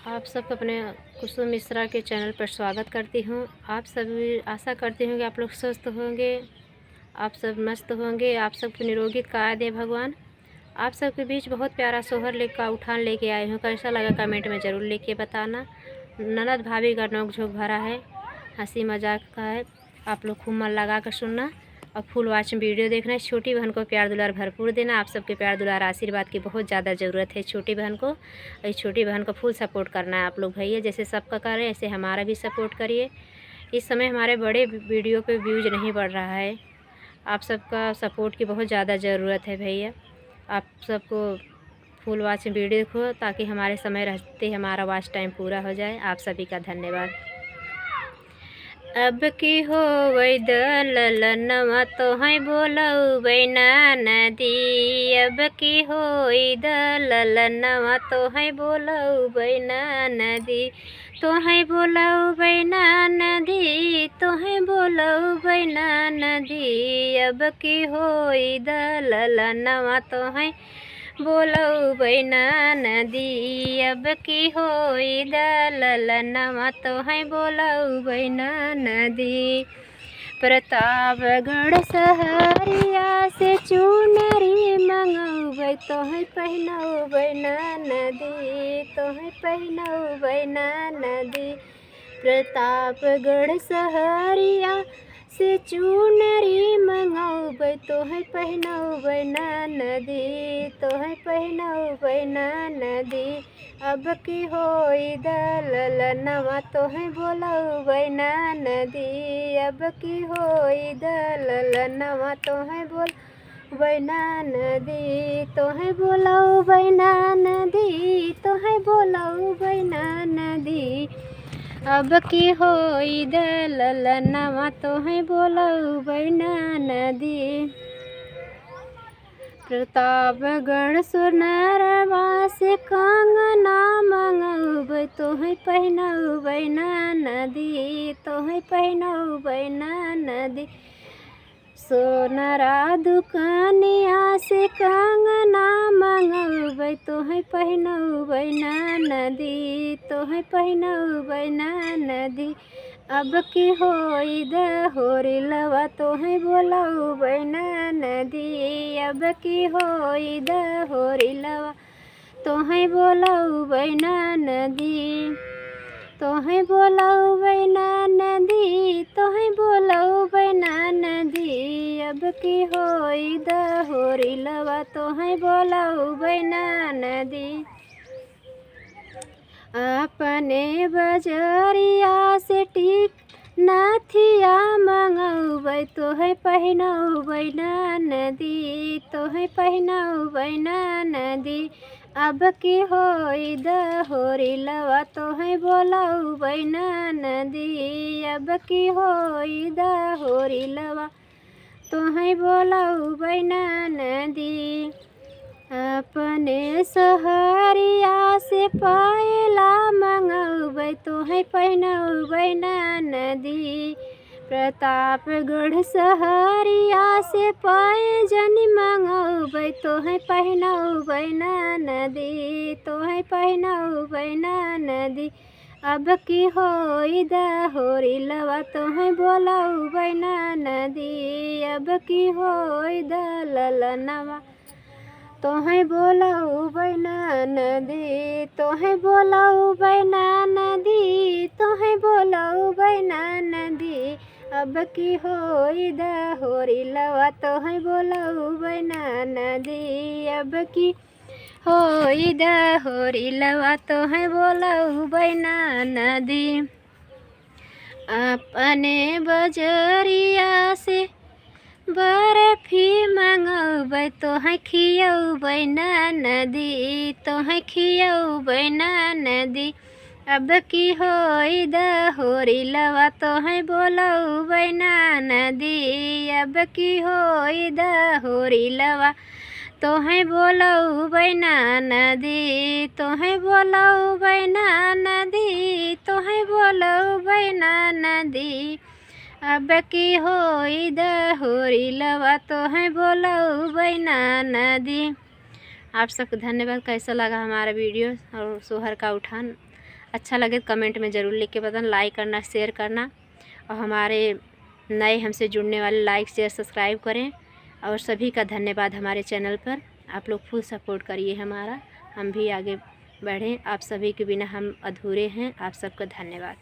आप सबको अपने कुसुम मिश्रा के चैनल पर स्वागत करती हूँ। आप सभी आशा करती हूँ कि आप लोग स्वस्थ होंगे, आप सब मस्त होंगे, आप सबको निरोगी काया दे भगवान। आप सबके बीच बहुत प्यारा सोहर लेकर उठान लेके आई हूँ। कैसा लगा कमेंट में ज़रूर लेके बताना। ननद भाभी का नोक झोंक भरा है, हंसी मजाक का है। आप लोग खूब मन लगा कर सुनना और फुल वॉच में वीडियो देखना है। छोटी बहन को प्यार दुलार भरपूर देना। आप सबके प्यार दुलार आशीर्वाद की बहुत ज़्यादा ज़रूरत है छोटी बहन को। और इस छोटी बहन को फुल सपोर्ट करना है आप लोग भैया। जैसे सबका कर रहे हैं ऐसे हमारा भी सपोर्ट करिए। इस समय हमारे बड़े वीडियो पे व्यूज़ नहीं बढ़ रहा है। आप सबका सपोर्ट की बहुत ज़्यादा ज़रूरत है भैया। आप सबको फुल वॉच में वीडियो देखो ताकि हमारे समय रहते हमारा वॉच टाइम पूरा हो जाए। आप सभी का धन्यवाद। अब की हो वही दलनवा तो है बोलऊ बैना नदी। अब की हो दलनवा तो है बोलऊ बैना नदी। तो है बोलऊ बैना नदी, तो है बोलऊ बैना नदी। अब की हो दलनवा तो है बोलऊ बैना नदी। अब की होई दलनवा तो है बोलऊ बैना नदी। प्रतापगढ़ सहरिया से चुनरी मंगऊ तो है पहनऊ बैना नदी। तो है पहनऊ बैना नदी। प्रतापगढ़ सहरिया से चुनरी मंगऊ तो है पहनऊ बैना नदी। तो है पहनऊ बैना नदी। अब की होई दलनवा तो है बोलऊ बैना नदी। अब की होई दलनवा तो है बोल बैना नदी। तो है बोलऊ बैना नदी। तो है बोलऊ बैना नदी। अब की होई दलनवा तो है बोलऊ बैना नदी। प्रतापगढ़ सोनरवा से कंगना मंगऊ तो है पहनऊ बैना नदी। तो है पहनऊ बैना नदी। सोनरा दुकानिया से कंगना मंगऊ तो है पहनऊ बैना नदी। तो है पहनऊ बैना नदी। अब की होई दहोरी लवा तो है बोलऊ बैना नदी। अब की होई दहोरी लवा तो है बोलऊ बैना नदी। तो है बोलऊ बैना नदी। तो है बोलऊ बैना नदी। अब की होई दहोरी लवा तो है बोलऊ बैना नदी। अपने बजरिया से टिक नाथिया मंगऊ तो है पहनऊ बैना नदी। तो है पहनऊ बैना नदी। अब की होई दहोरी लवा तो है बोलऊ बैना नदी। अब की होई दहोरी लवा तो है बोलऊ बैना नदी। अपने सहरिया से पायला मंगऊ तो है पहनऊ बैना नदी। प्रतापगढ़ सहरिया से पायजन मंगऊ तो है पहनऊ बैना नदी। तो है पहनऊ बैना नदी। अब की होई दहोरी लवा तो है बोलऊ बैना नदी। अब की होई दलनवा तो है बोलऊ बैना नदी। तो है बोलऊ बैना नदी। तो है बोलऊ बैना नदी। अब की होई दहोरी लवा तो है बोलऊ बैना नदी। अब की होई दहोरी लवा तो है बोलऊ बैना नदी। अपने बजरिया से बर्फी मंगऊ तो है खियऊ बैना नदी। तो है खियऊ बैना नदी। अब की होई दहोरी लवा तो है बोलऊ बैना नदी। अब की होई दहोरी लवा तो है बोलऊ बैना नदी। तो है बोलऊ बैना नदी। तो है बोलऊ बैना नदी। अब की होई दहोरी लवा तो है बोलऊ बैना नदी। आप सबको धन्यवाद। कैसा लगा हमारा वीडियो और सोहर का उठान। अच्छा लगे तो कमेंट में ज़रूर लिख के बताना, लाइक करना, शेयर करना। और हमारे नए हमसे जुड़ने वाले लाइक शेयर सब्सक्राइब करें। और सभी का धन्यवाद हमारे चैनल पर, आप लोग फुल सपोर्ट करिए हमारा, हम भी आगे बढ़ें। आप सभी के बिना हम अधूरे हैं। आप सबका धन्यवाद।